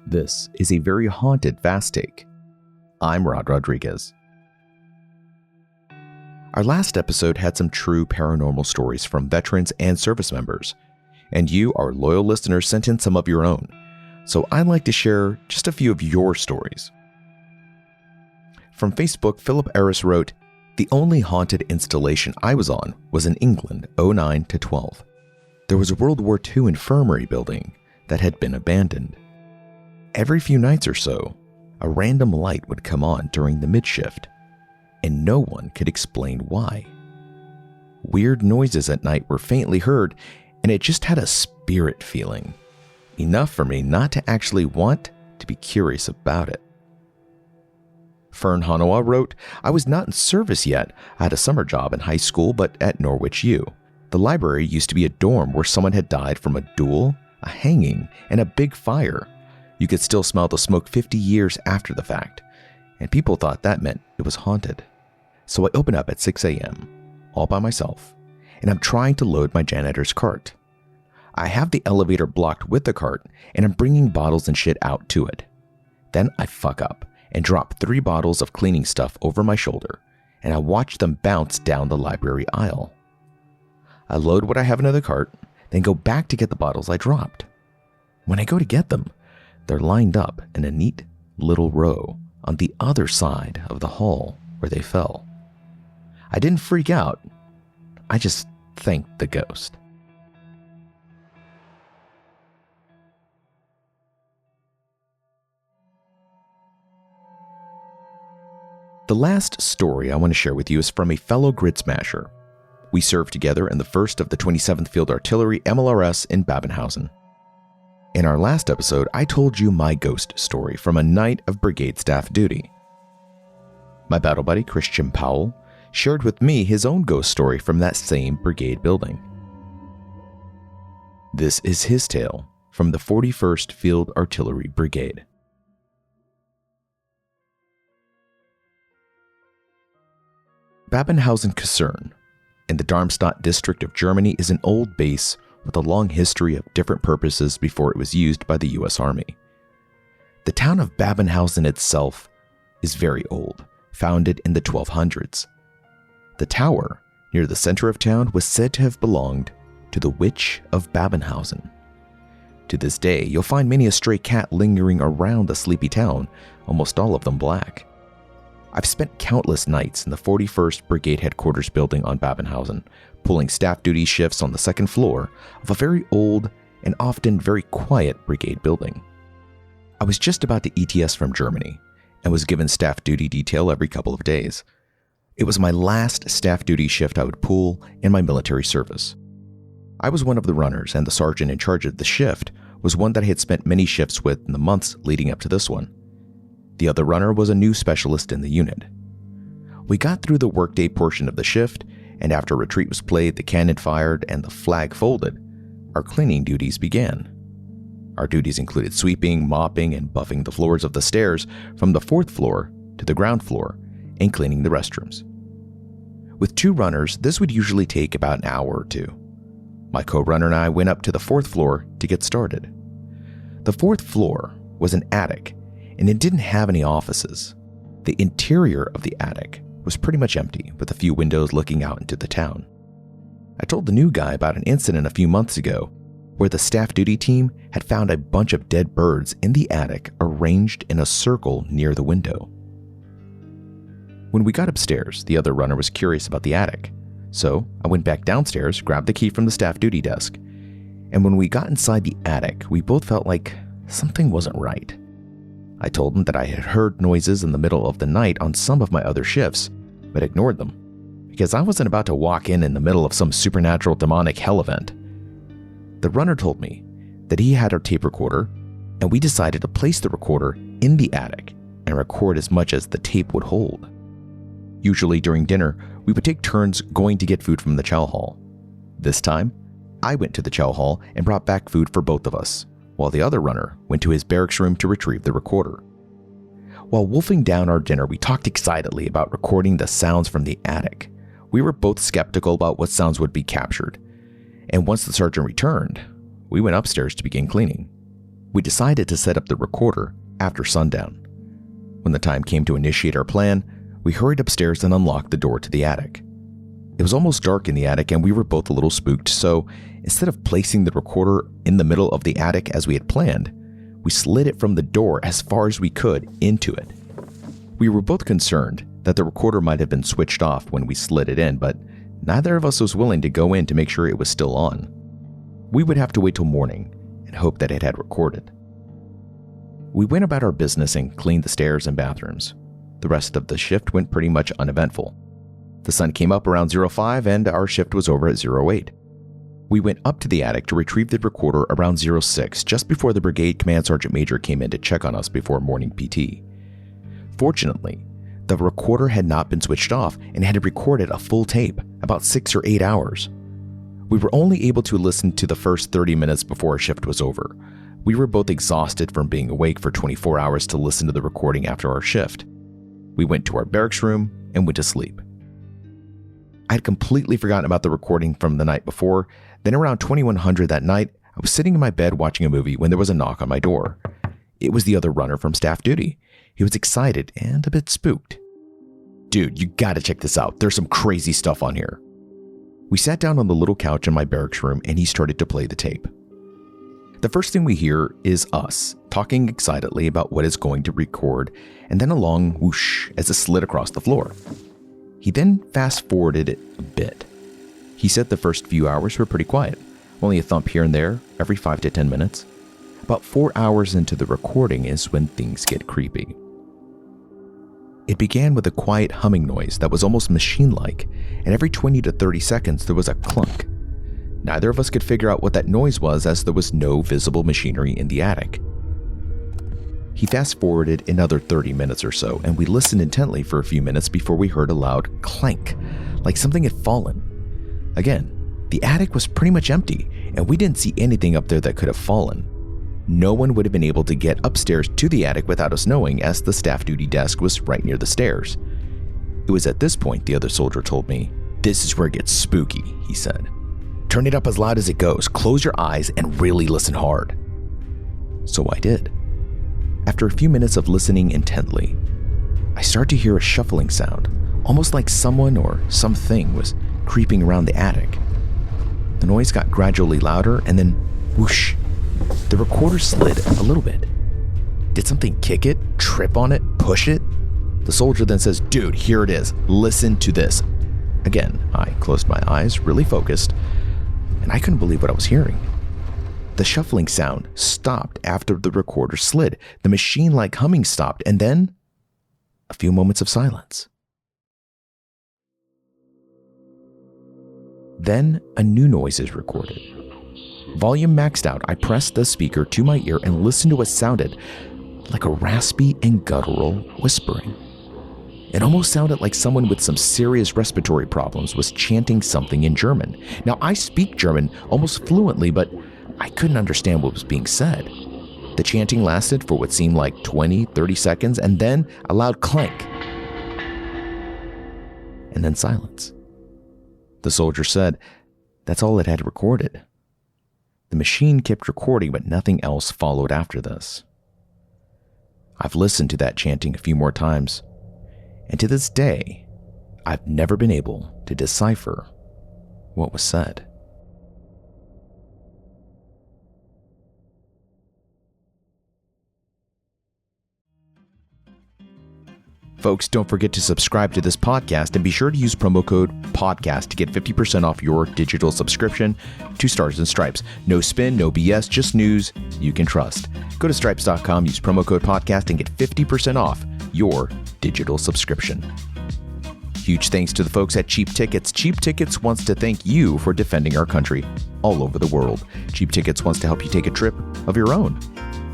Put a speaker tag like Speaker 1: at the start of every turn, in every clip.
Speaker 1: This is a very haunted Fast Take. I'm Rod Rodriguez. Our last episode had some true paranormal stories from veterans and service members, and you, our loyal listeners, sent in some of your own, so I'd like to share just a few of your stories. From Facebook, Philip Eris wrote, "The only haunted installation I was on was in England, 09 to 12. There was a World War II infirmary building that had been abandoned. Every few nights or so, a random light would come on during the mid-shift, and no one could explain why. Weird noises at night were faintly heard, and it just had a spirit feeling, enough for me not to actually want to be curious about it." Fern Hanawa wrote, "I was not in service yet. I had a summer job in high school, but at Norwich U. The library used to be a dorm where someone had died from a duel, a hanging, and a big fire. You could still smell the smoke 50 years after the fact, and people thought that meant it was haunted. So I open up at 6 a.m., all by myself, and I'm trying to load my janitor's cart. I have the elevator blocked with the cart, and I'm bringing bottles and shit out to it. Then I fuck up and drop 3 bottles of cleaning stuff over my shoulder, and I watch them bounce down the library aisle. I load what I have into the cart, then go back to get the bottles I dropped. When I go to get them, they're lined up in a neat little row on the other side of the hall where they fell. I didn't freak out. I just thanked the ghost." The last story I want to share with you is from a fellow grid smasher. We served together in the 1st of the 27th Field Artillery MLRS in Babenhausen. In our last episode, I told you my ghost story from a night of brigade staff duty. My battle buddy, Christian Powell, shared with me his own ghost story from that same brigade building. This is his tale from the 41st Field Artillery Brigade. Babenhausen Kaserne in the Darmstadt district of Germany is an old base with a long history of different purposes before it was used by the U.S. Army. The town of Babenhausen itself is very old, founded in the 1200s. The tower near the center of town was said to have belonged to the Witch of Babenhausen. To this day, you'll find many a stray cat lingering around the sleepy town, almost all of them black. I've spent countless nights in the 41st Brigade Headquarters building on Babenhausen, pulling staff duty shifts on the 2nd floor of a very old and often very quiet brigade building. I was just about to ETS from Germany and was given staff duty detail every couple of days. It was my last staff duty shift I would pull in my military service. I was one of the runners, and the sergeant in charge of the shift was one that I had spent many shifts with in the months leading up to this one. The other runner was a new specialist in the unit. We got through the workday portion of the shift, and after retreat was played, the cannon fired, and the flag folded, our cleaning duties began. Our duties included sweeping, mopping, and buffing the floors of the stairs from the 4th floor to the ground floor, and cleaning the restrooms. With 2 runners, this would usually take about an hour or 2. My co-runner and I went up to the 4th floor to get started. The 4th floor was an attic, and it didn't have any offices. The interior of the attic was pretty much empty, with a few windows looking out into the town. I told the new guy about an incident a few months ago where the staff duty team had found a bunch of dead birds in the attic arranged in a circle near the window. When we got upstairs, the other runner was curious about the attic, so I went back downstairs, grabbed the key from the staff duty desk, and when we got inside the attic, we both felt like something wasn't right. I told him that I had heard noises in the middle of the night on some of my other shifts, but ignored them, because I wasn't about to walk in the middle of some supernatural demonic hell event. The runner told me that he had our tape recorder, and we decided to place the recorder in the attic and record as much as the tape would hold. Usually during dinner, we would take turns going to get food from the chow hall. This time, I went to the chow hall and brought back food for both of us, while the other runner went to his barracks room to retrieve the recorder. While wolfing down our dinner, we talked excitedly about recording the sounds from the attic. We were both skeptical about what sounds would be captured, and once the sergeant returned, we went upstairs to begin cleaning. We decided to set up the recorder after sundown. When the time came to initiate our plan, we hurried upstairs and unlocked the door to the attic. It was almost dark in the attic and we were both a little spooked, so instead of placing the recorder in the middle of the attic as we had planned, we slid it from the door as far as we could into it. We were both concerned that the recorder might have been switched off when we slid it in, but neither of us was willing to go in to make sure it was still on. We would have to wait till morning and hope that it had recorded. We went about our business and cleaned the stairs and bathrooms. The rest of the shift went pretty much uneventful. The sun came up around 05 and our shift was over at 08. We went up to the attic to retrieve the recorder around 06, just before the brigade command sergeant major came in to check on us before morning PT. Fortunately, the recorder had not been switched off and had recorded a full tape, about 6 or 8 hours. We were only able to listen to the first 30 minutes before our shift was over. We were both exhausted from being awake for 24 hours to listen to the recording after our shift. We went to our barracks room and went to sleep. I had completely forgotten about the recording from the night before. Then around 2100 that night, I was sitting in my bed watching a movie when there was a knock on my door. It was the other runner from staff duty. He was excited and a bit spooked. "Dude, you gotta check this out. There's some crazy stuff on here." We sat down on the little couch in my barracks room and he started to play the tape. The first thing we hear is us talking excitedly about what is going to record, and then a long whoosh as it slid across the floor. He then fast-forwarded it a bit. He said the first few hours were pretty quiet, only a thump here and there every 5 to 10 minutes. About 4 hours into the recording is when things get creepy. It began with a quiet humming noise that was almost machine-like, and every 20 to 30 seconds there was a clunk. Neither of us could figure out what that noise was as there was no visible machinery in the attic. He fast-forwarded another 30 minutes or so, and we listened intently for a few minutes before we heard a loud clank, like something had fallen. Again, the attic was pretty much empty, and we didn't see anything up there that could have fallen. No one would have been able to get upstairs to the attic without us knowing, as the staff duty desk was right near the stairs. It was at this point the other soldier told me, "This is where it gets spooky," he said. "Turn it up as loud as it goes, close your eyes, and really listen hard." So I did. After a few minutes of listening intently, I started to hear a shuffling sound, almost like someone or something was creeping around the attic. The noise got gradually louder, and then whoosh, the recorder slid a little bit. Did something kick it, trip on it, push it? The soldier then says, "Dude, here it is. Listen to this." Again, I closed my eyes, really focused, and I couldn't believe what I was hearing. The shuffling sound stopped after the recorder slid. The machine-like humming stopped, and then a few moments of silence. Then a new noise is recorded. Volume maxed out, I pressed the speaker to my ear and listened to what sounded like a raspy and guttural whispering. It almost sounded like someone with some serious respiratory problems was chanting something in German. Now, I speak German almost fluently, but I couldn't understand what was being said. The chanting lasted for what seemed like 20, 30 seconds, and then a loud clank. And then silence. The soldier said that's all it had recorded. The machine kept recording, but nothing else followed after this. I've listened to that chanting a few more times, and to this day, I've never been able to decipher what was said. Folks, don't forget to subscribe to this podcast and be sure to use promo code PODCAST to get 50% off your digital subscription to Stars and Stripes. No spin, no BS, just news you can trust. Go to stripes.com, use promo code PODCAST, and get 50% off your digital subscription. Huge thanks to the folks at Cheap Tickets. Cheap Tickets wants to thank you for defending our country all over the world. Cheap Tickets wants to help you take a trip of your own.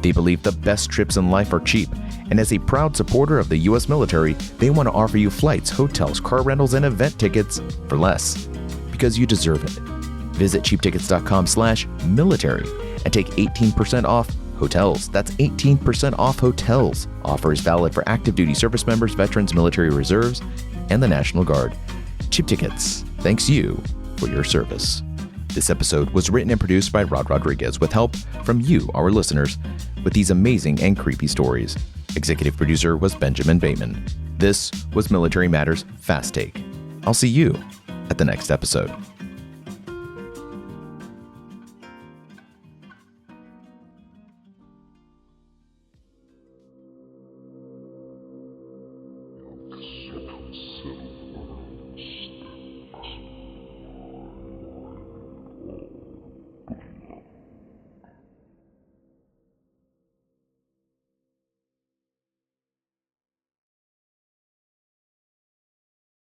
Speaker 1: They believe the best trips in life are cheap, and as a proud supporter of the U.S. military, they want to offer you flights, hotels, car rentals, and event tickets for less, because you deserve it. Visit cheaptickets.com/military and take 18% off hotels. That's 18% off hotels. Offer is valid for active duty service members, veterans, military reserves, and the National Guard. Cheap Tickets thanks you for your service. This episode was written and produced by Rod Rodriguez with help from you, our listeners, with these amazing and creepy stories. Executive producer was Benjamin Bateman. This was Military Matters Fast Take. I'll see you at the next episode.